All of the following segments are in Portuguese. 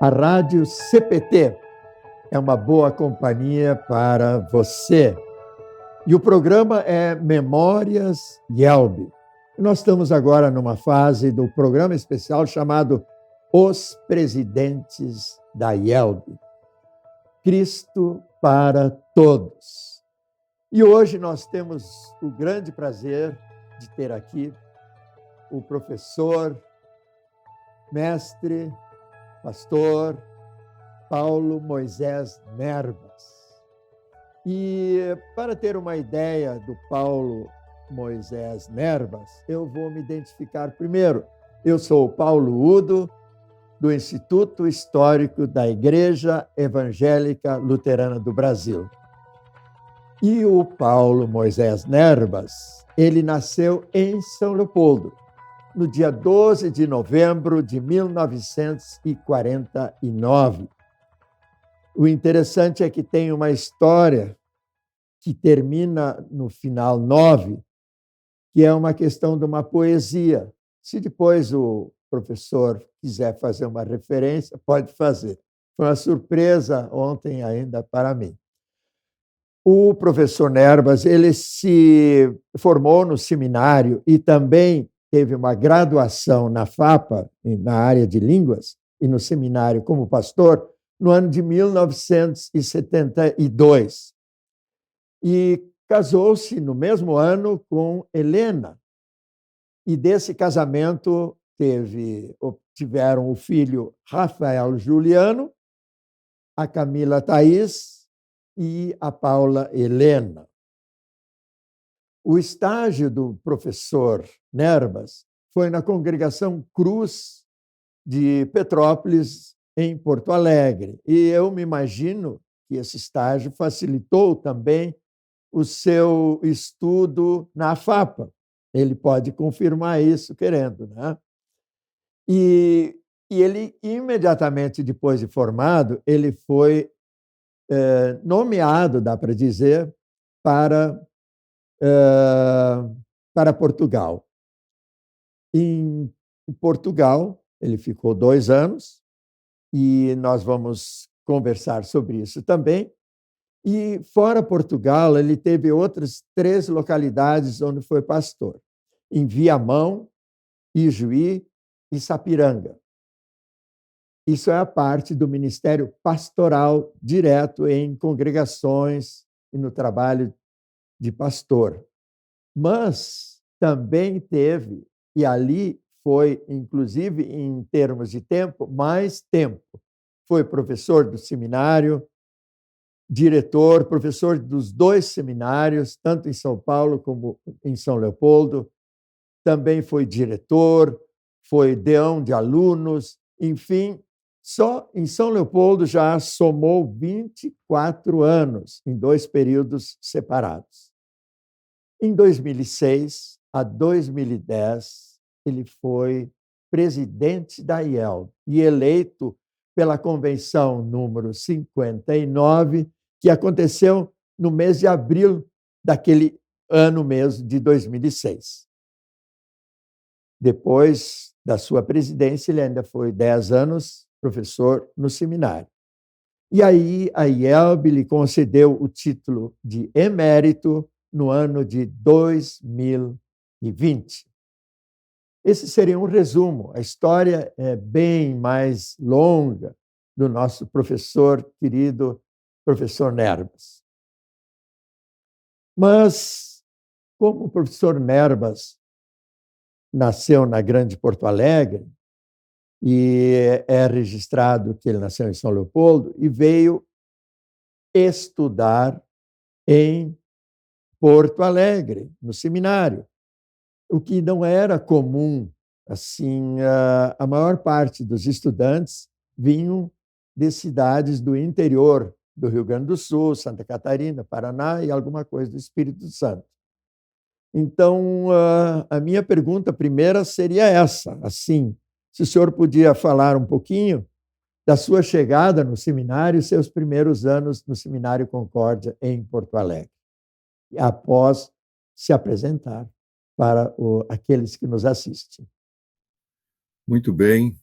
A Rádio CPT é uma boa companhia para você. E o programa é Memórias IELB. Nós estamos agora numa fase do programa especial chamado Os Presidentes da IELB. Cristo para todos. E hoje nós temos o grande prazer de ter aqui o professor, mestre, pastor Paulo Moisés Nerbas. E para ter uma ideia do Paulo Moisés Nerbas, eu vou me identificar primeiro. Eu sou o Paulo Udo, do Instituto Histórico da Igreja Evangélica Luterana do Brasil. E o Paulo Moisés Nerbas, ele nasceu em São Leopoldo, no dia 12 de novembro de 1949. O interessante é que tem uma história que termina no final 9, que é uma questão de uma poesia. Se depois o professor quiser fazer uma referência, pode fazer. Foi uma surpresa ontem ainda para mim. O professor Nerbas, ele se formou no seminário e também teve uma graduação na FAPA, na área de línguas, e no seminário como pastor, no ano de 1972. E casou-se no mesmo ano com Helena. E desse casamento tiveram o filho Rafael Juliano, a Camila Thaís e a Paula Helena. O estágio do professor Nerbas foi na Congregação Cruz de Petrópolis, em Porto Alegre. E eu me imagino que esse estágio facilitou também o seu estudo na FAPA. Ele pode confirmar isso querendo, né? E ele, imediatamente depois de formado, ele foi nomeado, dá para dizer, para Portugal. Em Portugal, ele ficou 2 anos, e nós vamos conversar sobre isso também. E, fora Portugal, ele teve outras 3 localidades onde foi pastor, em Viamão, Ijuí e Sapiranga. Isso é a parte do ministério pastoral direto em congregações e no trabalho de pastor. Mas também teve, e ali foi, inclusive, em termos de tempo, mais tempo. Foi professor do seminário, diretor, professor dos 2 seminários, tanto em São Paulo como em São Leopoldo. Também foi diretor, foi deão de alunos, enfim, só em São Leopoldo já somou 24 anos, em 2 períodos separados. Em 2006 a 2010, ele foi presidente da IELB e eleito pela convenção número 59, que aconteceu no mês de abril daquele ano mesmo, de 2006. Depois da sua presidência, ele ainda foi 10 anos professor no seminário. E aí a IELB lhe concedeu o título de emérito no ano de 2020. Esse seria um resumo. A história é bem mais longa do nosso professor querido, professor Nerbas. Mas, como o professor Nerbas nasceu na Grande Porto Alegre, e é registrado que ele nasceu em São Leopoldo, e veio estudar em Porto Alegre, no seminário, o que não era comum. Assim, a maior parte dos estudantes vinham de cidades do interior do Rio Grande do Sul, Santa Catarina, Paraná e alguma coisa do Espírito Santo. Então, a minha pergunta primeira seria essa, assim, se o senhor podia falar um pouquinho da sua chegada no seminário e seus primeiros anos no Seminário Concórdia, em Porto Alegre, após se apresentar para aqueles que nos assistem. Muito bem.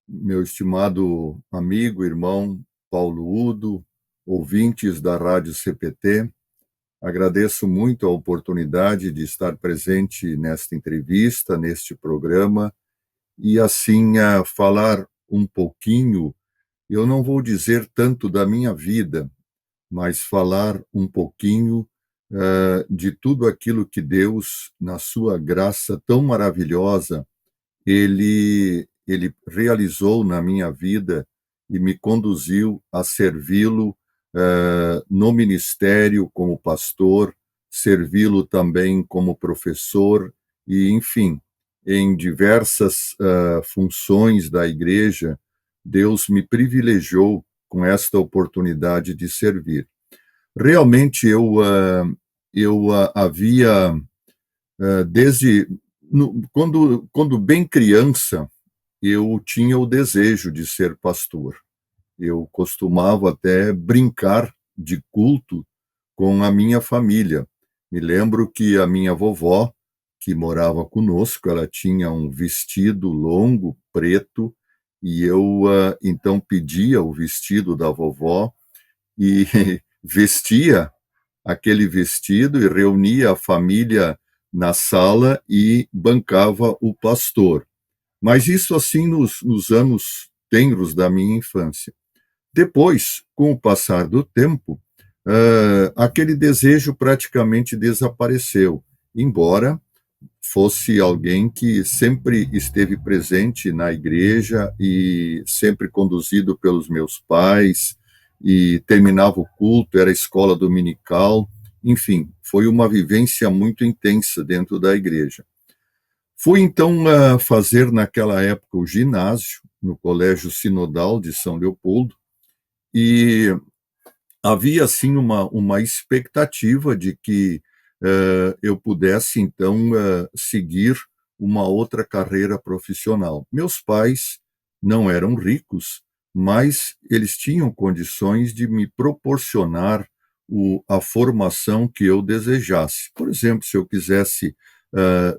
meu estimado amigo, irmão Paulo Udo, ouvintes da Rádio CPT. Agradeço muito a oportunidade de estar presente nesta entrevista, neste programa, e assim falar um pouquinho. Eu não vou dizer tanto da minha vida, mas falar um pouquinho de tudo aquilo que Deus, na sua graça tão maravilhosa, ele realizou na minha vida e me conduziu a servi-lo no ministério como pastor, servi-lo também como professor e, enfim, em diversas funções da igreja, Deus me privilegiou com esta oportunidade de servir. Realmente eu havia desde quando bem criança, eu tinha o desejo de ser pastor. Eu costumava até brincar de culto com a minha família. Me lembro que a minha vovó, que morava conosco, ela tinha um vestido longo, preto, e eu então pedia o vestido da vovó e vestia aquele vestido e reunia a família na sala e bancava o pastor. Mas isso assim nos anos tenros da minha infância. Depois, com o passar do tempo, aquele desejo praticamente desapareceu, embora fosse alguém que sempre esteve presente na igreja e sempre conduzido pelos meus pais, e terminava o culto, era escola dominical, enfim, foi uma vivência muito intensa dentro da igreja. Fui então fazer naquela época o ginásio no Colégio Sinodal de São Leopoldo e havia assim uma expectativa de que eu pudesse então seguir uma outra carreira profissional. Meus pais não eram ricos, mas eles tinham condições de me proporcionar a formação que eu desejasse. Por exemplo, se eu quisesse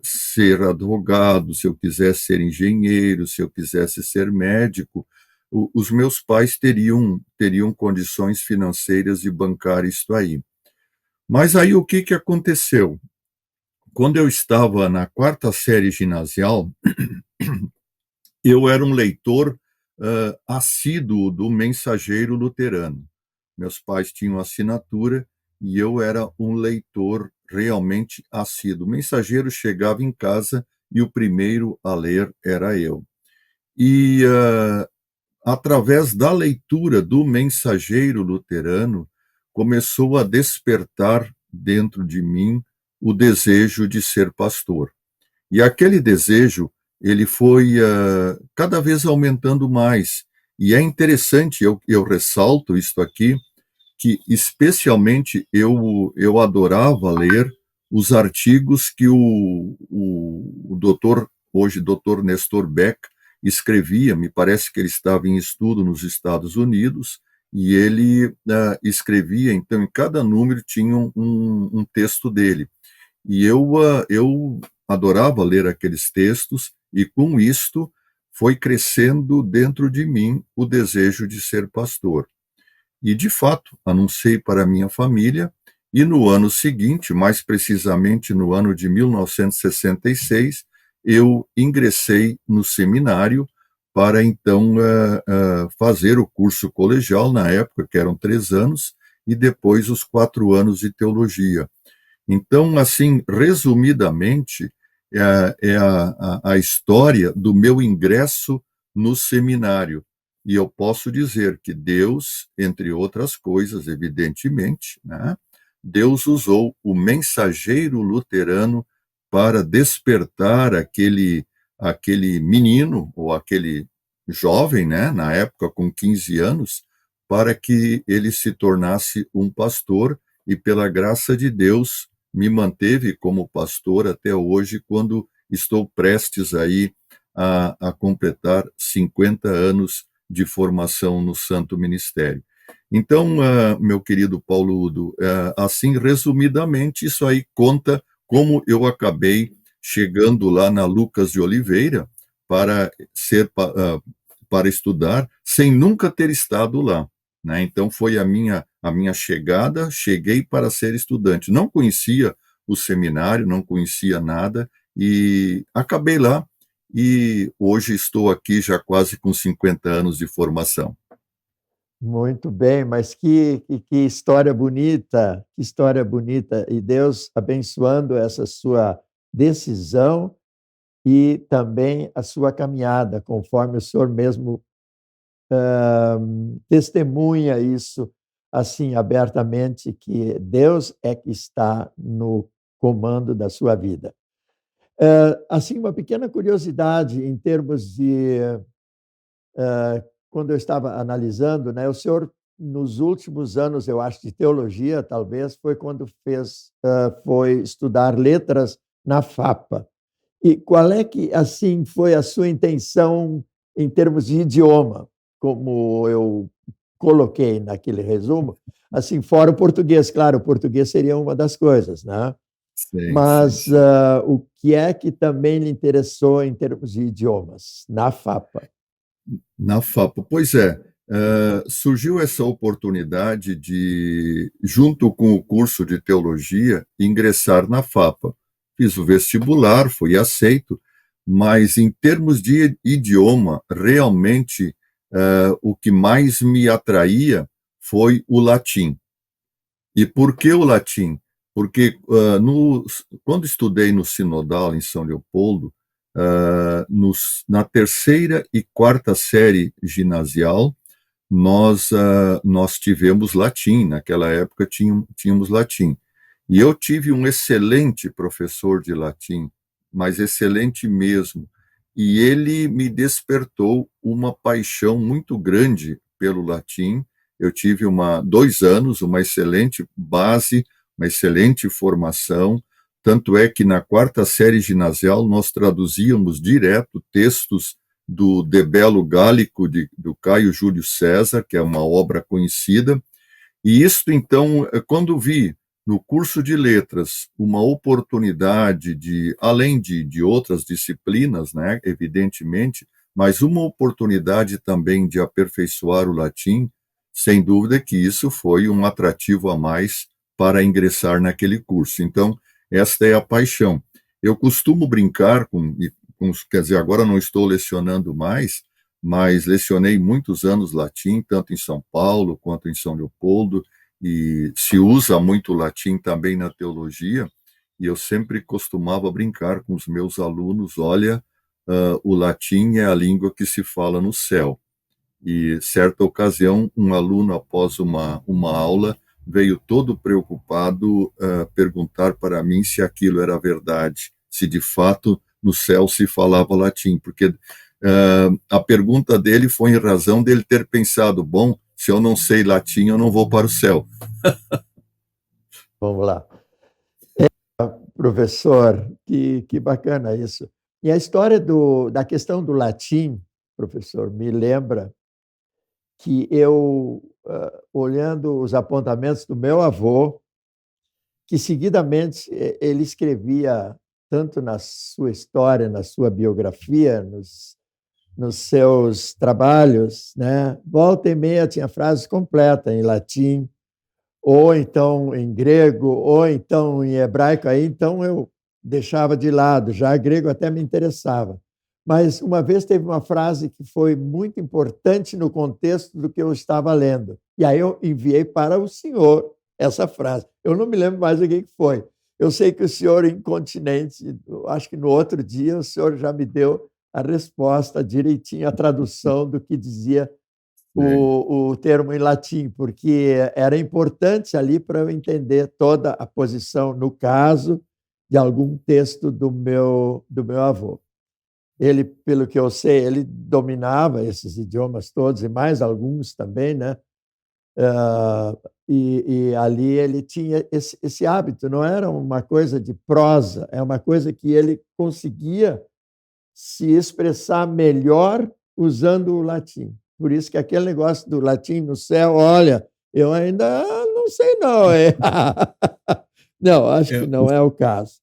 ser advogado, se eu quisesse ser engenheiro, se eu quisesse ser médico, os meus pais teriam condições financeiras de bancar isto aí. Mas aí o que que aconteceu? Quando eu estava na quarta série ginasial, eu era um leitor assíduo do Mensageiro Luterano. Meus pais tinham assinatura e eu era um leitor realmente assíduo. O mensageiro chegava em casa e o primeiro a ler era eu. E através da leitura do Mensageiro Luterano, começou a despertar dentro de mim o desejo de ser pastor. E aquele desejo, ele foi cada vez aumentando mais. E é interessante, eu ressalto isto aqui, que especialmente eu adorava ler os artigos que o doutor, hoje doutor Nestor Beck, escrevia. Me parece que ele estava em estudo nos Estados Unidos, e ele escrevia, então em cada número tinha um texto dele. E eu adorava ler aqueles textos, e com isto foi crescendo dentro de mim o desejo de ser pastor. E, de fato, anunciei para a minha família, e no ano seguinte, mais precisamente no ano de 1966, eu ingressei no seminário para então fazer o curso colegial, na época, que eram 3 anos, e depois os 4 anos de teologia. Então, assim, resumidamente, é a história do meu ingresso no seminário. E eu posso dizer que Deus, entre outras coisas, evidentemente, né, Deus usou o mensageiro luterano para despertar aquele menino, ou aquele jovem, né, na época com 15 anos, para que ele se tornasse um pastor, e pela graça de Deus me manteve como pastor até hoje, quando estou prestes aí a completar 50 anos de formação no Santo Ministério. Então, meu querido Paulo Udo, assim, resumidamente, isso aí conta como eu acabei chegando lá na Lucas de Oliveira para ser para estudar, sem nunca ter estado lá, né? Então foi a minha chegada, cheguei para ser estudante. Não conhecia o seminário, não conhecia nada e acabei lá e hoje estou aqui já quase com 50 anos de formação. Muito bem, mas que história bonita, que história bonita. E Deus abençoando essa sua decisão e também a sua caminhada, conforme o senhor mesmo testemunha isso assim abertamente, que Deus é que está no comando da sua vida. Assim, uma pequena curiosidade em termos de quando eu estava analisando, né, o senhor nos últimos anos, eu acho, de teologia, talvez, foi quando foi estudar letras na FAPA. E qual é que, assim, foi a sua intenção em termos de idioma, como eu coloquei naquele resumo, assim, fora o português, claro, o português seria uma das coisas, né? Sim, sim, Mas sim. o que é que também lhe interessou em termos de idiomas, na FAPA? Na FAPA, pois é, surgiu essa oportunidade de, junto com o curso de teologia, ingressar na FAPA. Fiz o vestibular, fui aceito, mas em termos de idioma, realmente o que mais me atraía foi o latim. E por que o latim? Porque quando estudei no Sinodal, em São Leopoldo, na terceira e quarta série ginasial, nós tivemos latim, naquela época tínhamos latim. E eu tive um excelente professor de latim, mas excelente mesmo. E ele me despertou uma paixão muito grande pelo latim. Eu tive 2 anos, uma excelente base, uma excelente formação. Tanto é que na quarta série ginasial nós traduzíamos direto textos do De Bello Gallico, do Caio Júlio César, que é uma obra conhecida. E isso, então, quando vi no curso de letras uma oportunidade de, além de outras disciplinas, né, evidentemente, mas uma oportunidade também de aperfeiçoar o latim, sem dúvida que isso foi um atrativo a mais para ingressar naquele curso. Então, esta é a paixão. Eu costumo brincar quer dizer, agora não estou lecionando mais, mas lecionei muitos anos latim, tanto em São Paulo quanto em São Leopoldo, e se usa muito latim também na teologia, e eu sempre costumava brincar com os meus alunos, olha, o latim é a língua que se fala no céu. E certa ocasião, um aluno, após uma aula, veio todo preocupado perguntar para mim se aquilo era verdade, se de fato no céu se falava latim, porque a pergunta dele foi em razão dele ter pensado, bom, se eu não sei latim, eu não vou para o céu. Vamos lá. Professor, que bacana isso. E a história da questão do latim, professor, me lembra que eu, olhando os apontamentos do meu avô, que seguidamente ele escrevia tanto na sua história, na sua biografia, nos seus trabalhos, né? Volta e meia tinha frases completas em latim, ou então em grego, ou então em hebraico, aí então eu deixava de lado, já grego até me interessava. Mas uma vez teve uma frase que foi muito importante no contexto do que eu estava lendo, e aí eu enviei para o senhor essa frase. Eu não me lembro mais o que foi. Eu sei que o senhor, incontinente, acho que no outro dia, o senhor já me deu a resposta direitinho, a tradução do que dizia Sim, o termo em latim, porque era importante ali para eu entender toda a posição, no caso, de algum texto do meu avô. Ele, pelo que eu sei, ele dominava esses idiomas todos e mais alguns também, né? E ali ele tinha esse hábito, não era uma coisa de prosa, é uma coisa que ele conseguia se expressar melhor usando o latim. Por isso que aquele negócio do latim no céu, olha, eu ainda não sei não. Não, acho que é, não é o caso.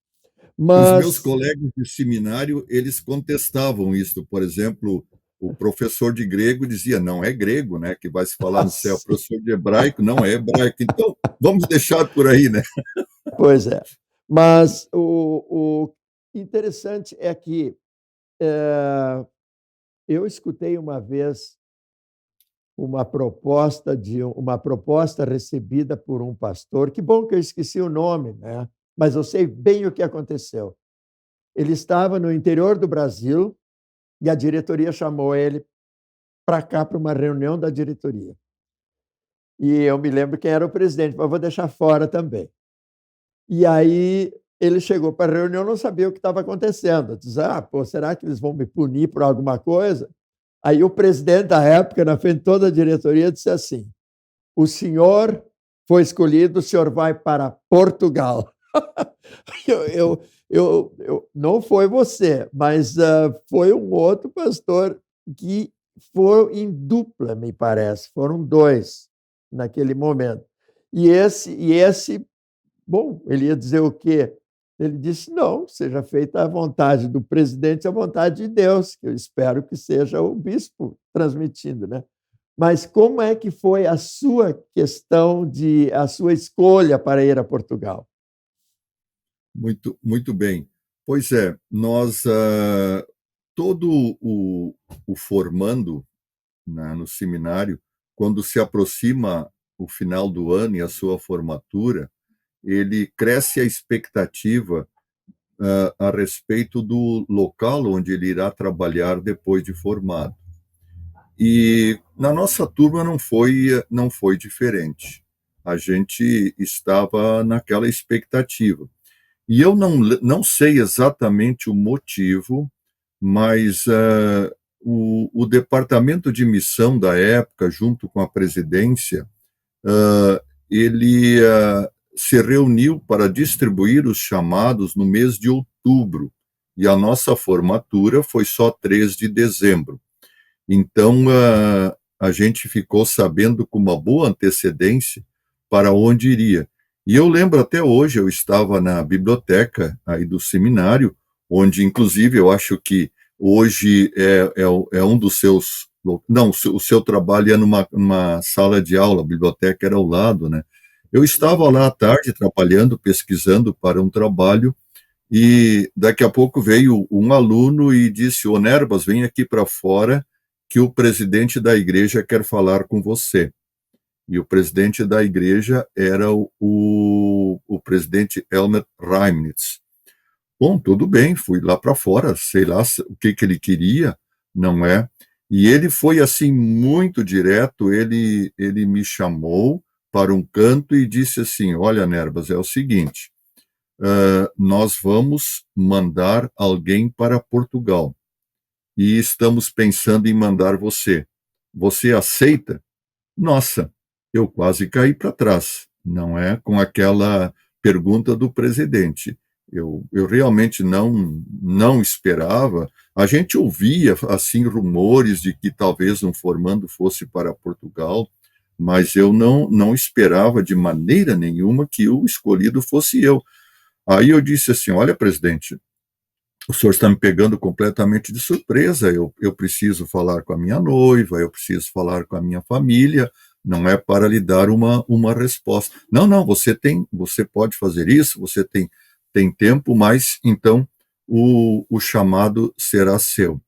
os meus Mas colegas de seminário, eles contestavam isso, por exemplo, O professor de grego dizia, não é grego, né, que vai se falar no céu. O Assim, professor de hebraico não é hebraico. Então, vamos deixar por aí, né? pois é. Mas o interessante é que eu escutei uma vez uma proposta recebida por um pastor. Que bom que eu esqueci o nome, né? Mas eu sei bem o que aconteceu. Ele estava no interior do Brasil e a diretoria chamou ele para cá para uma reunião da diretoria. E eu me lembro quem era o presidente, mas vou deixar fora também. E aí ele chegou para a reunião, não sabia o que estava acontecendo. Diz, pô, será que eles vão me punir por alguma coisa? Aí o presidente da época, na frente de toda a diretoria, disse assim: o senhor foi escolhido, o senhor vai para Portugal. Não foi você, mas foi um outro pastor que foi em dupla, me parece. Foram dois naquele momento. E esse, bom, ele ia dizer o quê? Ele disse: não, seja feita a vontade do presidente, a vontade de Deus, que eu espero que seja o bispo transmitindo, né? Mas como é que foi a sua a sua escolha para ir a Portugal? Muito, muito bem. Pois é, nós, todo o formando, né, no seminário, quando se aproxima o final do ano e a sua formatura, ele cresce a expectativa a respeito do local onde ele irá trabalhar depois de formado. E na nossa turma não foi diferente. A gente estava naquela expectativa. E eu não sei exatamente o motivo, mas o departamento de missão da época, junto com a presidência, ele se reuniu para distribuir os chamados no mês de outubro, e a nossa formatura foi só 3 de dezembro. Então, a gente ficou sabendo com uma boa antecedência para onde iria. E eu lembro até hoje, eu estava na biblioteca aí do seminário, onde, inclusive, eu acho que hoje é um dos seus. Não, o seu trabalho é numa sala de aula, a biblioteca era ao lado, né? Eu estava lá à tarde trabalhando, pesquisando para um trabalho, e daqui a pouco veio um aluno e disse: Ô Nerbas, vem aqui para fora, que o presidente da igreja quer falar com você. E o presidente da igreja era o presidente Helmut Reimnitz. Bom, tudo bem, fui lá para fora, sei lá o que ele queria, não é? E ele foi assim muito direto, ele me chamou para um canto e disse assim: olha, Nerbas, é o seguinte, nós vamos mandar alguém para Portugal e estamos pensando em mandar você. Você aceita? Nossa, eu quase caí para trás, não é? Com aquela pergunta do presidente. Eu realmente não esperava. A gente ouvia assim rumores de que talvez um formando fosse para Portugal, mas eu não esperava de maneira nenhuma que o escolhido fosse eu. Aí eu disse assim: olha, presidente, o senhor está me pegando completamente de surpresa. Eu preciso falar com a minha noiva, eu preciso falar com a minha família, não é para lhe dar uma resposta. Não, não, você pode fazer isso, você tem tempo, mas então o chamado será seu.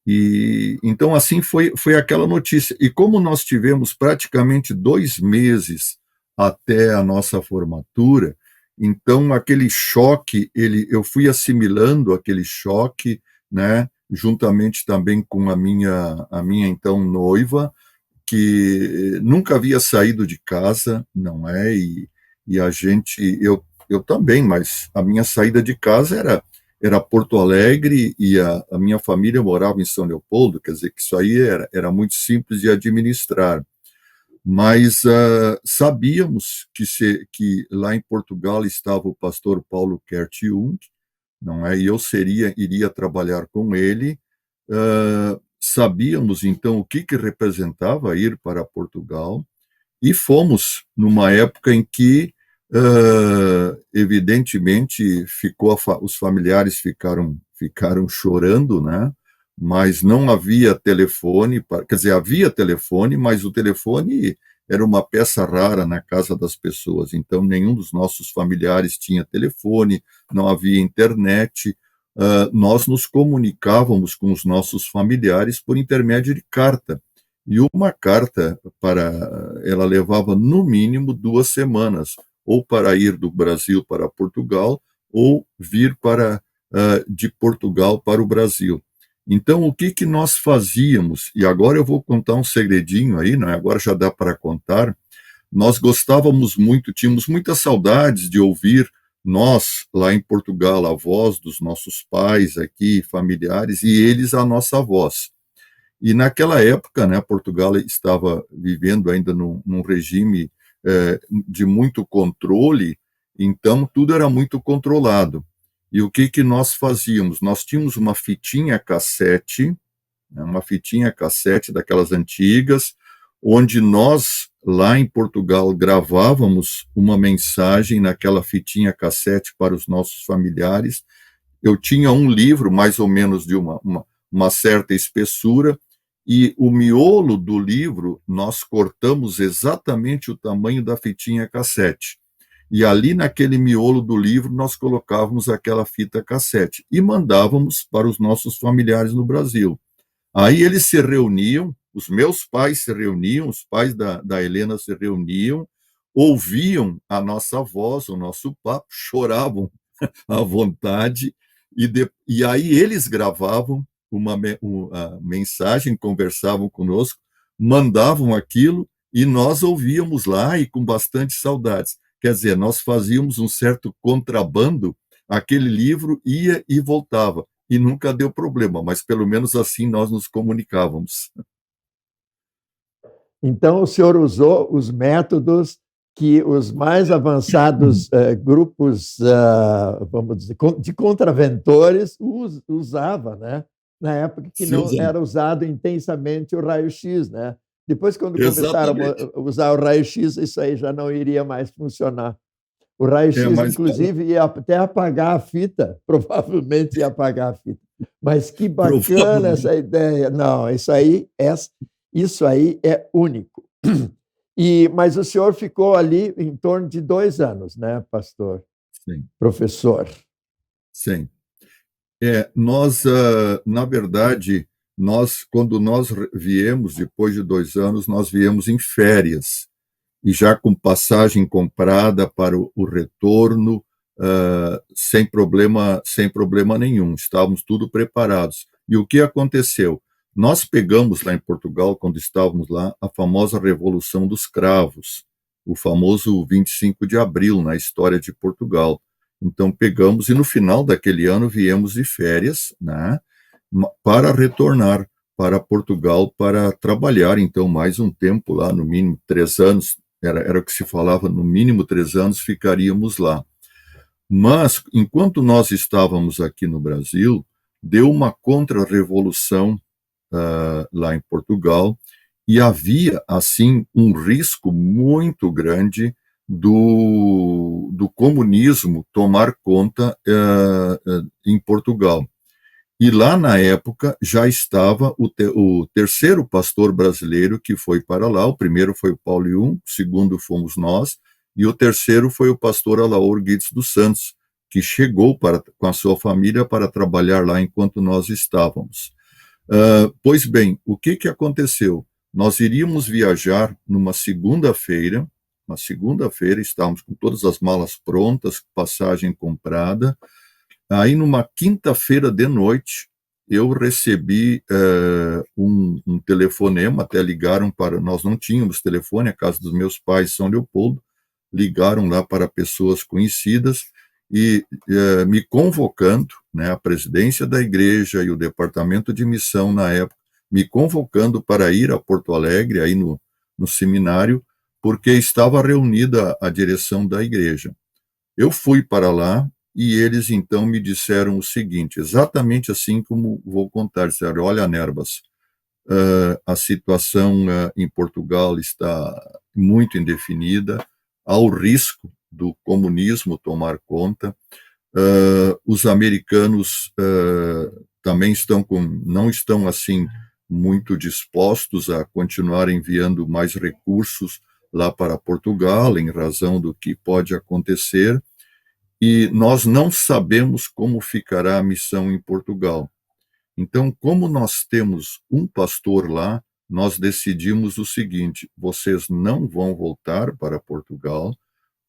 E então assim foi aquela notícia. E como nós tivemos praticamente 2 meses até a nossa formatura, então aquele choque, eu fui assimilando aquele choque, né, juntamente também com a minha então noiva, que nunca havia saído de casa, não é? E a gente, eu também, mas a minha saída de casa era Porto Alegre e a minha família morava em São Leopoldo, quer dizer que isso aí era muito simples de administrar. Mas sabíamos que lá em Portugal estava o pastor Paulo Kert Jung, não é? E eu iria trabalhar com ele. Sabíamos então o que representava ir para Portugal e fomos numa época em que evidentemente os familiares ficaram chorando, né? mas não havia telefone, quer dizer, havia telefone, mas o telefone era uma peça rara na casa das pessoas, então nenhum dos nossos familiares tinha telefone, não havia internet, nós nos comunicávamos com os nossos familiares por intermédio de carta, e uma carta, ela levava no mínimo 2 semanas, ou para ir do Brasil para Portugal, ou vir de Portugal para o Brasil. Então, o que que nós fazíamos? E agora eu vou contar um segredinho aí, não é? Agora já dá para contar. Nós gostávamos muito, tínhamos muitas saudades de ouvir nós, lá em Portugal, a voz dos nossos pais aqui, familiares, e eles a nossa voz. E naquela época, né, Portugal estava vivendo ainda num regime de muito controle, então tudo era muito controlado. E o que que nós fazíamos? Nós tínhamos uma fitinha cassete, né, uma fitinha cassete daquelas antigas, onde nós, lá em Portugal, gravávamos uma mensagem naquela fitinha cassete para os nossos familiares. Eu tinha um livro, mais ou menos de uma certa espessura, e o miolo do livro nós cortamos exatamente o tamanho da fitinha cassete. E ali naquele miolo do livro nós colocávamos aquela fita cassete e mandávamos para os nossos familiares no Brasil. Aí eles se reuniam, os meus pais se reuniam, os pais da Helena se reuniam, ouviam a nossa voz, o nosso papo, choravam à vontade, e aí eles gravavam a mensagem, conversavam conosco, mandavam aquilo e nós ouvíamos lá e com bastante saudades. Quer dizer, nós fazíamos um certo contrabando, aquele livro ia e voltava, e nunca deu problema, mas pelo menos assim nós nos comunicávamos. Então, o senhor usou os métodos que os mais avançados grupos, vamos dizer, de contraventores usavam, né? Na época que Se não usando. era usado intensamente o raio-x, né? Depois, quando começaram Exatamente. a usar o raio-x, isso aí já não iria mais funcionar. O raio-x, Mas inclusive, ia até apagar a fita, provavelmente ia apagar a fita. Mas que bacana provavelmente. essa ideia. Não, isso aí é único. Mas o senhor ficou ali em torno de 2 anos, né, pastor? Sim, Professor. sim. Nós, na verdade, quando nós viemos, depois de 2 anos, nós viemos em férias, e já com passagem comprada para o retorno, sem problema nenhum, estávamos tudo preparados. E o que aconteceu? Nós pegamos lá em Portugal, quando estávamos lá, a famosa Revolução dos Cravos, o famoso 25 de abril, na história de Portugal. Então pegamos e no final daquele ano viemos de férias, né, para retornar para Portugal para trabalhar então mais um tempo lá, no mínimo 3 anos, era o que se falava, no mínimo 3 anos ficaríamos lá. Mas enquanto nós estávamos aqui no Brasil, deu uma contra-revolução lá em Portugal, e havia, assim, um risco muito grande do comunismo tomar conta em Portugal. E lá, na época, já estava o terceiro pastor brasileiro que foi para lá. O primeiro foi o Paulo Jung, o segundo fomos nós, e o terceiro foi o pastor Alaor Guides dos Santos, que chegou com a sua família para trabalhar lá enquanto nós estávamos. Pois bem, o que que aconteceu? Nós iríamos viajar numa segunda-feira, estávamos com todas as malas prontas, passagem comprada. Aí, numa quinta-feira de noite, eu recebi um telefonema, até ligaram para... Nós não tínhamos telefone, a casa dos meus pais, São Leopoldo, ligaram lá para pessoas conhecidas e me convocando, né, a presidência da igreja e o departamento de missão na época, me convocando para ir a Porto Alegre, aí no seminário, porque estava reunida a direção da igreja. Eu fui para lá e eles então me disseram o seguinte, exatamente assim como vou contar, disseram, olha, Nerbas, a situação em Portugal está muito indefinida, há o risco do comunismo tomar conta, os americanos também não estão assim muito dispostos a continuar enviando mais recursos lá para Portugal, em razão do que pode acontecer, e nós não sabemos como ficará a missão em Portugal. Então, como nós temos um pastor lá, nós decidimos o seguinte: vocês não vão voltar para Portugal,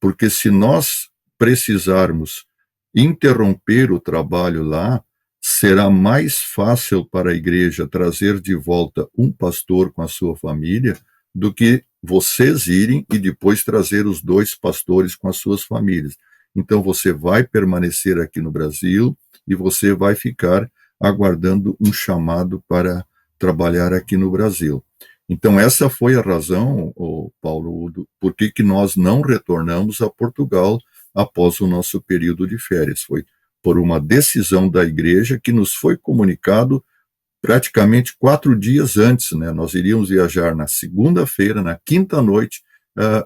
porque se nós precisarmos interromper o trabalho lá, será mais fácil para a igreja trazer de volta um pastor com a sua família do que vocês irem e depois trazer os 2 pastores com as suas famílias. Então você vai permanecer aqui no Brasil e você vai ficar aguardando um chamado para trabalhar aqui no Brasil. Então essa foi a razão, Paulo, por que nós não retornamos a Portugal após o nosso período de férias. Foi por uma decisão da igreja que nos foi comunicado praticamente 4 dias antes, né? Nós iríamos viajar na segunda-feira, na quinta noite,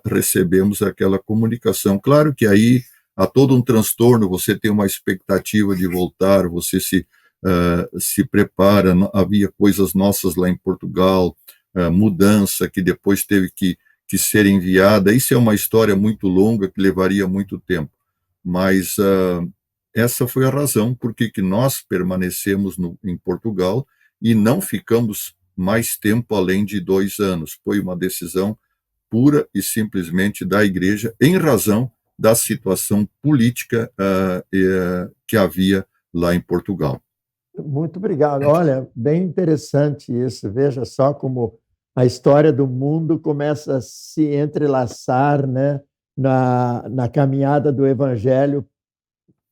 recebemos aquela comunicação. Claro que aí há todo um transtorno, você tem uma expectativa de voltar, você se prepara, havia coisas nossas lá em Portugal, mudança que depois teve que ser enviada. Isso é uma história muito longa que levaria muito tempo, mas essa foi a razão por que nós permanecemos em Portugal e não ficamos mais tempo além de 2 anos. Foi uma decisão pura e simplesmente da igreja, em razão da situação política que havia lá em Portugal. Muito obrigado. Olha, bem interessante isso. Veja só como a história do mundo começa a se entrelaçar, né, na caminhada do Evangelho,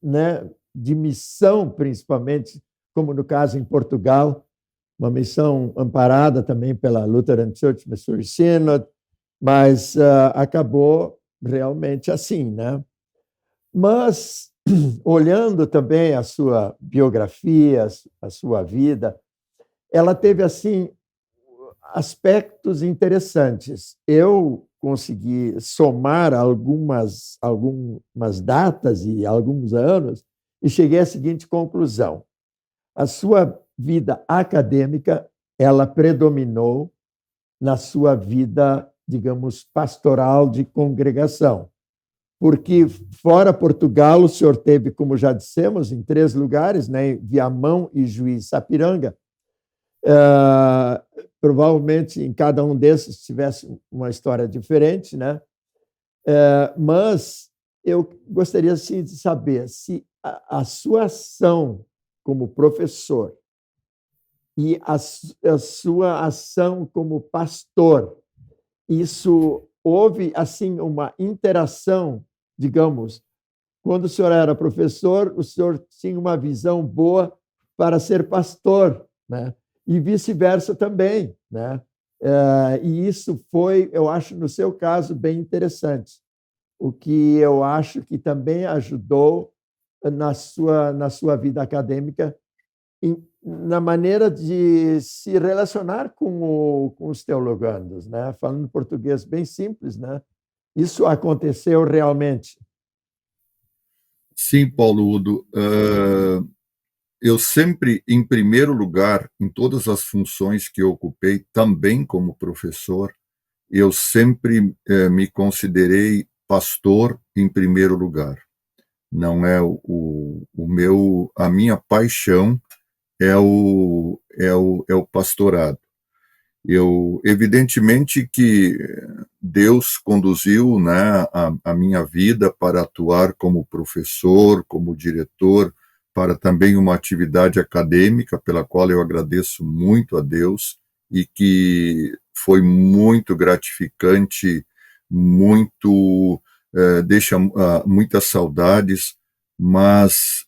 né, de missão, principalmente, como no caso em Portugal, uma missão amparada também pela Lutheran Church Missouri Synod, mas acabou realmente assim, né? Mas, olhando também a sua biografia, a sua vida, ela teve, assim, aspectos interessantes. Eu consegui somar algumas datas e alguns anos e cheguei à seguinte conclusão: a sua vida acadêmica, ela predominou na sua vida, digamos, pastoral de congregação, porque fora Portugal o senhor teve, como já dissemos, em 3 lugares, né, Viamão e Juiz Sapiranga. Provavelmente em cada um desses tivesse uma história diferente, né? Mas eu gostaria assim, de saber se a sua ação como professor e a sua ação como pastor, isso houve assim uma interação, digamos, quando o senhor era professor, o senhor tinha uma visão boa para ser pastor, né? E vice-versa também, né? E isso foi, eu acho, no seu caso, bem interessante, o que eu acho que também ajudou na sua vida acadêmica, na maneira de se relacionar com os teologandos, né? Falando português bem simples, né? Isso aconteceu realmente. Sim, Paulo Udo. Eu sempre, em primeiro lugar, em todas as funções que eu ocupei, também como professor, eu sempre me considerei pastor em primeiro lugar. Não é a minha paixão é o pastorado. Evidentemente que Deus conduziu, né, a minha vida para atuar como professor, como diretor, para também uma atividade acadêmica, pela qual eu agradeço muito a Deus, e que foi muito gratificante, deixa muitas saudades, mas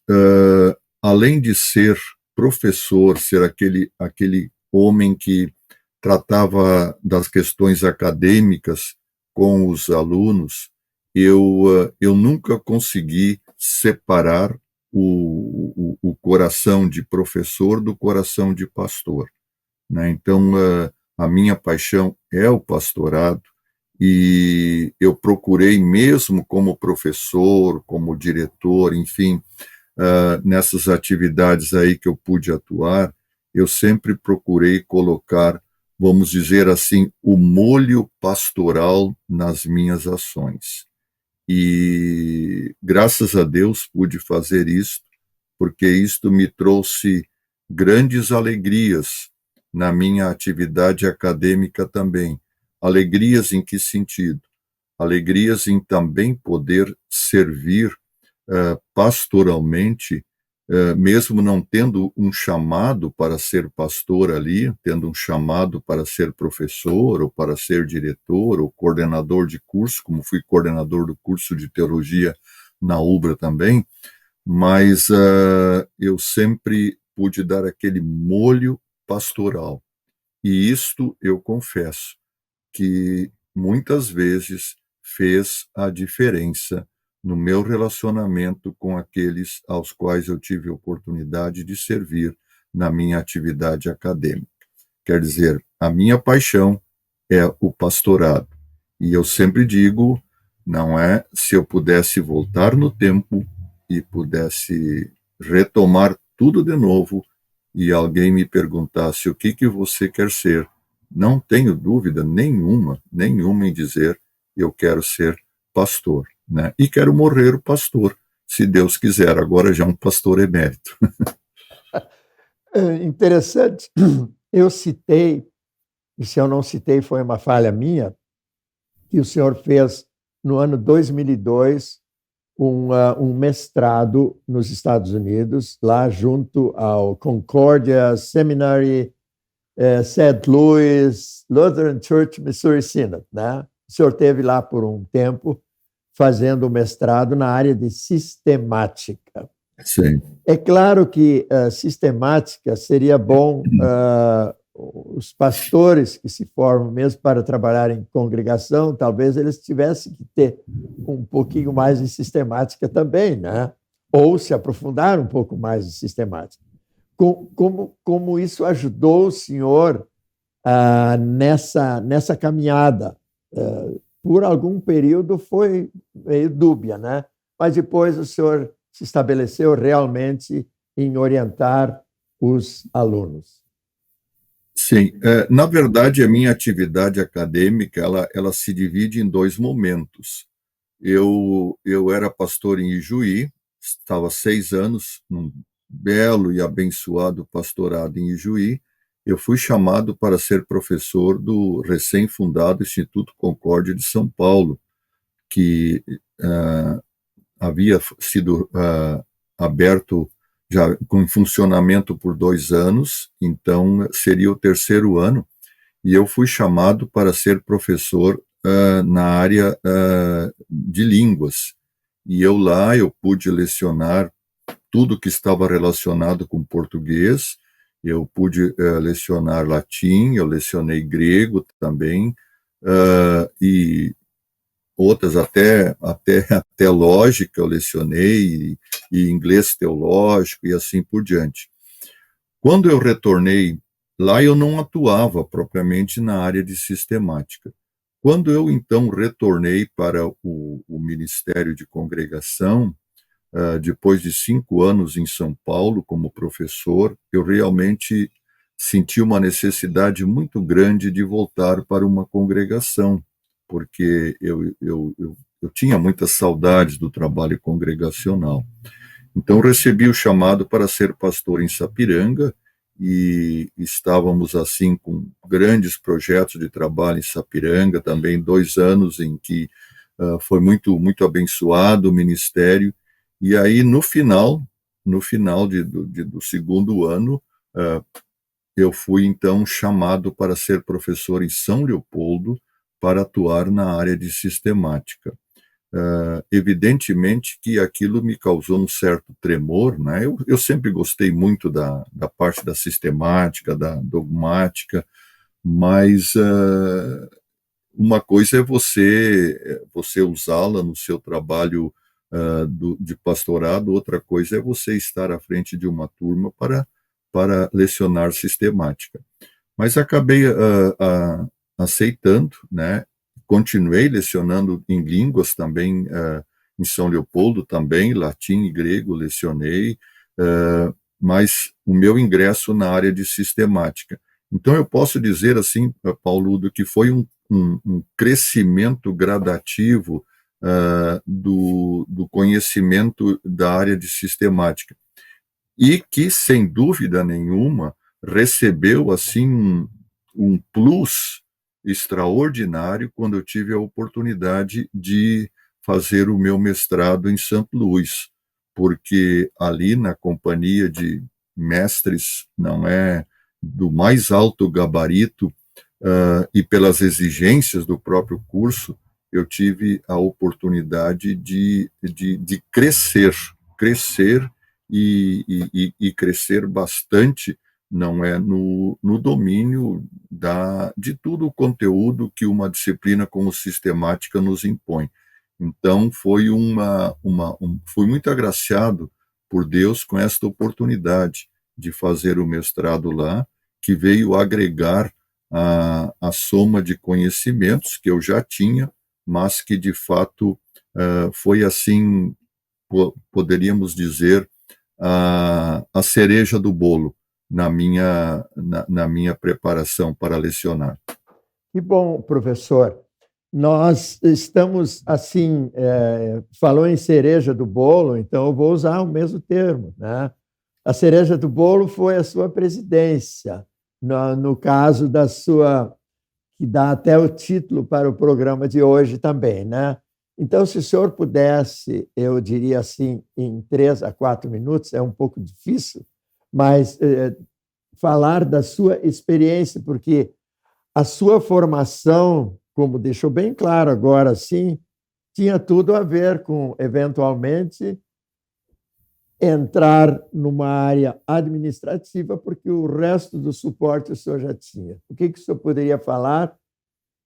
além de ser professor, ser aquele homem que tratava das questões acadêmicas com os alunos, eu nunca consegui separar o coração de professor do coração de pastor, né? Então, a minha paixão é o pastorado, e eu procurei, mesmo como professor, como diretor, enfim, nessas atividades aí que eu pude atuar, eu sempre procurei colocar, vamos dizer assim, o molho pastoral nas minhas ações. E graças a Deus pude fazer isso, porque isto me trouxe grandes alegrias na minha atividade acadêmica também. Alegrias em que sentido? Alegrias em também poder servir pastoralmente, mesmo não tendo um chamado para ser pastor ali, tendo um chamado para ser professor, ou para ser diretor, ou coordenador de curso, como fui coordenador do curso de teologia na UBRA também, mas eu sempre pude dar aquele molho pastoral. E isto eu confesso que muitas vezes fez a diferença no meu relacionamento com aqueles aos quais eu tive oportunidade de servir na minha atividade acadêmica. Quer dizer, a minha paixão é o pastorado. E eu sempre digo, não é se eu pudesse voltar no tempo e pudesse retomar tudo de novo e alguém me perguntasse o que você quer ser, não tenho dúvida nenhuma em dizer eu quero ser pastor, né? E quero morrer o pastor, se Deus quiser, agora já um pastor emérito. Interessante. Eu citei, e se eu não citei foi uma falha minha, que o senhor fez no ano 2002 um mestrado nos Estados Unidos, lá junto ao Concordia Seminary, St. Louis Lutheran Church Missouri Synod, né? O senhor esteve lá por um tempo fazendo o mestrado na área de sistemática. Sim. É claro que sistemática seria bom os pastores que se formam mesmo para trabalhar em congregação, talvez eles tivessem que ter um pouquinho mais de sistemática também, né? Ou se aprofundar um pouco mais de sistemática. Como isso ajudou o senhor nessa caminhada? Por algum período foi meio dúbia, né? Mas depois o senhor se estabeleceu realmente em orientar os alunos. Sim, na verdade a minha atividade acadêmica ela se divide em dois momentos. Eu era pastor em Ijuí, estava 6 anos num belo e abençoado pastorado em Ijuí. Eu fui chamado para ser professor do recém-fundado Instituto Concórdia de São Paulo, que havia sido aberto já com funcionamento por 2 anos, então seria o 3º ano, e eu fui chamado para ser professor na área de línguas. E eu pude lecionar tudo que estava relacionado com português, eu pude lecionar latim, eu lecionei grego também, e outras até lógica eu lecionei, e inglês teológico e assim por diante. Quando eu retornei lá, eu não atuava propriamente na área de sistemática. Quando eu então retornei para o Ministério de Congregação, depois de 5 anos em São Paulo como professor, eu realmente senti uma necessidade muito grande de voltar para uma congregação, porque eu tinha muitas saudades do trabalho congregacional. Então, recebi o chamado para ser pastor em Sapiranga, e estávamos, assim, com grandes projetos de trabalho em Sapiranga, também 2 anos em que foi muito, muito abençoado o ministério. E aí, no final do 2º ano, eu fui, então, chamado para ser professor em São Leopoldo, para atuar na área de sistemática. Evidentemente que aquilo me causou um certo tremor, né? Eu sempre gostei muito da parte da sistemática, da dogmática, mas uma coisa é você usá-la no seu trabalho de pastorado, outra coisa é você estar à frente de uma turma para lecionar sistemática. Mas acabei aceitando, né? Continuei lecionando em línguas também em São Leopoldo também, latim e grego lecionei, mas o meu ingresso na área de sistemática. Então, eu posso dizer assim, Paulo, que foi um crescimento gradativo do conhecimento da área de sistemática e que, sem dúvida nenhuma, recebeu assim um plus extraordinário quando eu tive a oportunidade de fazer o meu mestrado em St. Louis, porque ali na companhia de mestres, não é, do mais alto gabarito, e pelas exigências do próprio curso, eu tive a oportunidade de crescer e crescer bastante, não é, no domínio de todo o conteúdo que uma disciplina como sistemática nos impõe. Então, fui muito agraciado por Deus com esta oportunidade de fazer o mestrado lá, que veio agregar a soma de conhecimentos que eu já tinha, mas que, de fato, foi assim, poderíamos dizer, a cereja do bolo na minha preparação para lecionar. Que bom, professor. Nós estamos, assim, falou em cereja do bolo, então eu vou usar o mesmo termo, né? A cereja do bolo foi a sua presidência, no caso da sua, que dá até o título para o programa de hoje também, né? Então, se o senhor pudesse, eu diria assim, em 3 a 4 minutos, é um pouco difícil, mas falar da sua experiência, porque a sua formação, como deixou bem claro agora, sim, tinha tudo a ver com, eventualmente, entrar numa área administrativa, porque o resto do suporte o senhor já tinha. O que o senhor poderia falar?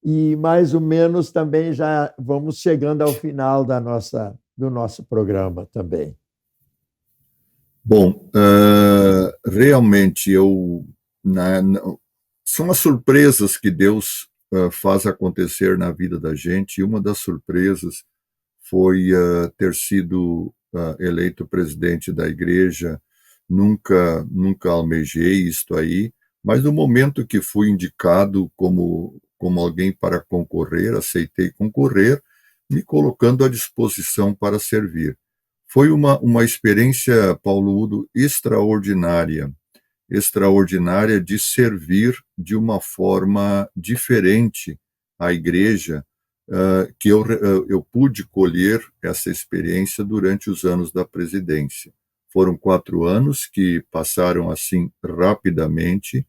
E, mais ou menos, também já vamos chegando ao final do nosso programa também. Bom, realmente são as surpresas que Deus faz acontecer na vida da gente, e uma das surpresas foi ter sido eleito presidente da igreja. Nunca almejei isto aí, mas no momento que fui indicado como alguém para concorrer, aceitei concorrer, me colocando à disposição para servir. Foi uma experiência, Paulo Udo, extraordinária de servir de uma forma diferente à igreja, que eu pude colher essa experiência durante os anos da presidência. Foram 4 anos que passaram assim rapidamente,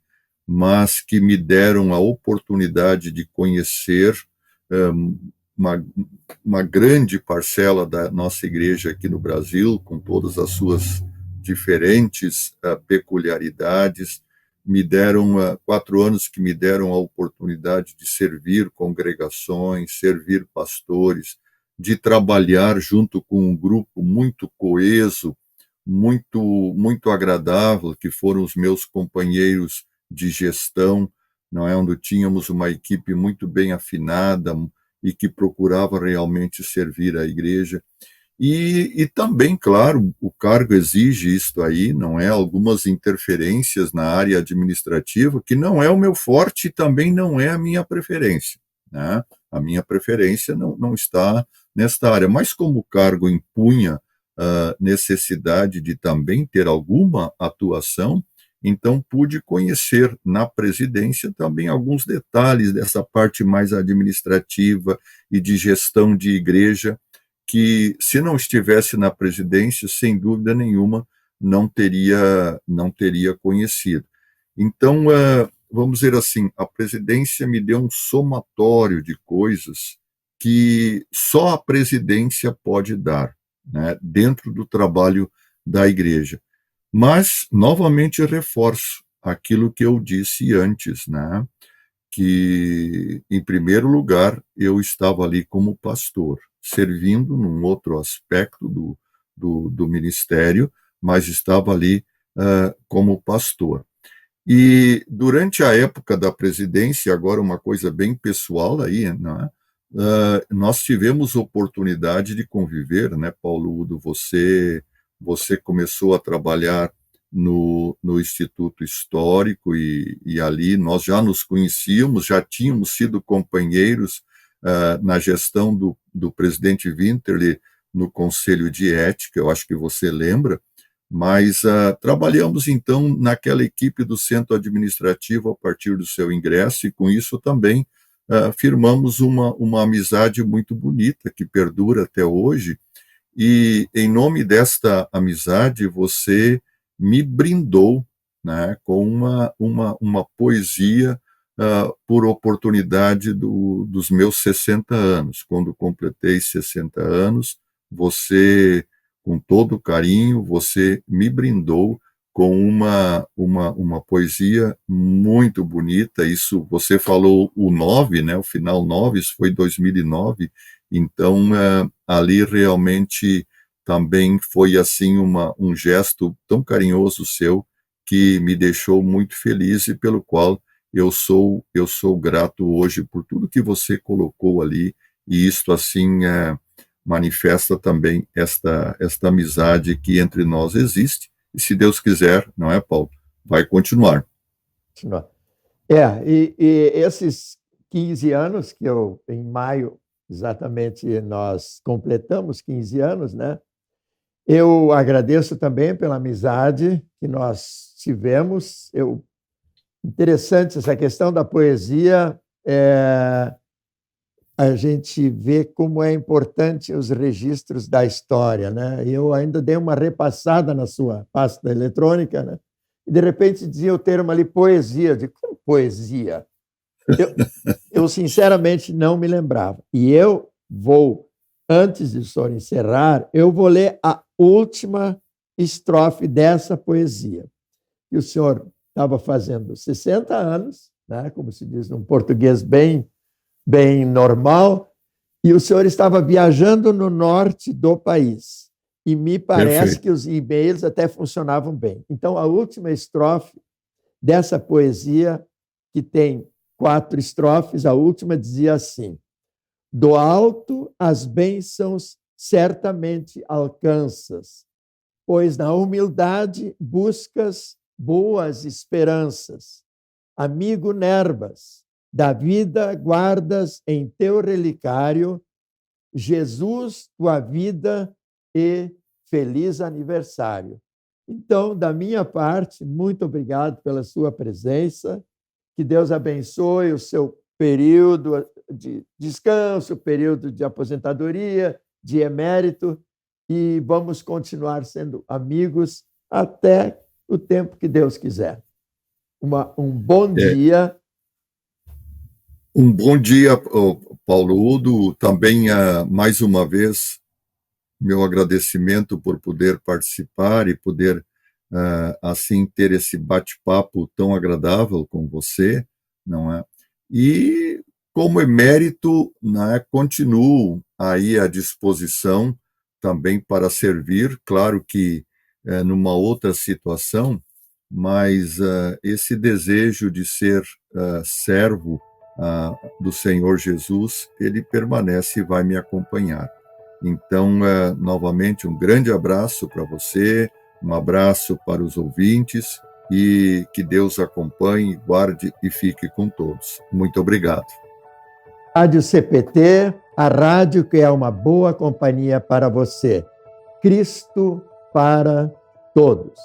mas que me deram a oportunidade de conhecer uma grande parcela da nossa igreja aqui no Brasil, com todas as suas diferentes peculiaridades. Me deram 4 anos que me deram a oportunidade de servir congregações, servir pastores, de trabalhar junto com um grupo muito coeso, muito agradável, que foram os meus companheiros de gestão, não é, onde tínhamos uma equipe muito bem afinada e que procurava realmente servir a igreja. E também, claro, o cargo exige isto aí, não é? Algumas interferências na área administrativa, que não é o meu forte e também não é a minha preferência, né? A minha preferência não está nesta área, mas como o cargo impunha necessidade de também ter alguma atuação, então pude conhecer na presidência também alguns detalhes dessa parte mais administrativa e de gestão de igreja, que, se não estivesse na presidência, sem dúvida nenhuma, não teria conhecido. Então, vamos dizer assim, a presidência me deu um somatório de coisas que só a presidência pode dar, né, dentro do trabalho da igreja. Mas, novamente, reforço aquilo que eu disse antes, né, que, em primeiro lugar, eu estava ali como pastor, servindo num outro aspecto do ministério, mas estava ali como pastor. E durante a época da presidência, agora uma coisa bem pessoal aí, né? nós tivemos oportunidade de conviver, né, Paulo Udo? Você começou a trabalhar no Instituto Histórico e ali nós já nos conhecíamos, já tínhamos sido companheiros na gestão do presidente Winterle no Conselho de Ética, eu acho que você lembra, mas trabalhamos então naquela equipe do Centro Administrativo a partir do seu ingresso e com isso também firmamos uma amizade muito bonita que perdura até hoje. E em nome desta amizade você me brindou, né, com uma poesia por oportunidade dos meus 60 anos. Quando completei 60 anos, você, com todo carinho, você me brindou com uma poesia muito bonita. Isso, você falou o 9, né, o final 9, isso foi 2009, então ali realmente também foi assim um gesto tão carinhoso seu que me deixou muito feliz e pelo qual eu sou grato hoje por tudo que você colocou ali, e isto assim manifesta também esta amizade que entre nós existe, e se Deus quiser, não é, Paulo? Vai continuar. E esses 15 anos que em maio, exatamente, nós completamos 15 anos, né? Eu agradeço também pela amizade que nós tivemos. Interessante essa questão da poesia, a gente vê como é importante os registros da história, né? Eu ainda dei uma repassada na sua pasta eletrônica, né? E de repente dizia o termo ali poesia. Eu digo, como poesia? Eu sinceramente não me lembrava. E eu vou, antes de o senhor encerrar, eu vou ler a última estrofe dessa poesia. E o senhor estava fazendo 60 anos, né, como se diz num português bem normal, e o senhor estava viajando no norte do país. E me parece Perfeito. que os e-mails até funcionavam bem. Então, a última estrofe dessa poesia, que tem 4 estrofes, a última dizia assim: do alto as bênçãos certamente alcanças, pois na humildade buscas boas esperanças. Amigo Nerbas, da vida guardas em teu relicário, Jesus, tua vida e feliz aniversário. Então, da minha parte, muito obrigado pela sua presença, que Deus abençoe o seu período de descanso, período de aposentadoria, de emérito, e vamos continuar sendo amigos até o tempo que Deus quiser. Um bom dia. Um bom dia, Paulo Udo. Também, mais uma vez, meu agradecimento por poder participar e poder, assim, ter esse bate-papo tão agradável com você, não é? E, como emérito, né, continuo aí à disposição também para servir, claro que numa outra situação, mas esse desejo de ser servo do Senhor Jesus, ele permanece e vai me acompanhar. Então, novamente, um grande abraço para você, um abraço para os ouvintes, e que Deus acompanhe, guarde e fique com todos. Muito obrigado. Rádio CPT, a rádio que é uma boa companhia para você. Cristo para todos.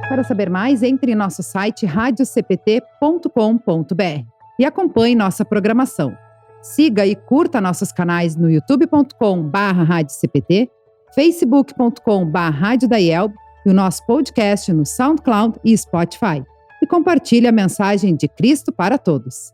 Para saber mais, entre em nosso site radiocpt.com.br e acompanhe nossa programação. Siga e curta nossos canais no youtube.com/radiocpt, facebook.com/radiodaielb e o nosso podcast no SoundCloud e Spotify. E compartilhe a mensagem de Cristo para todos.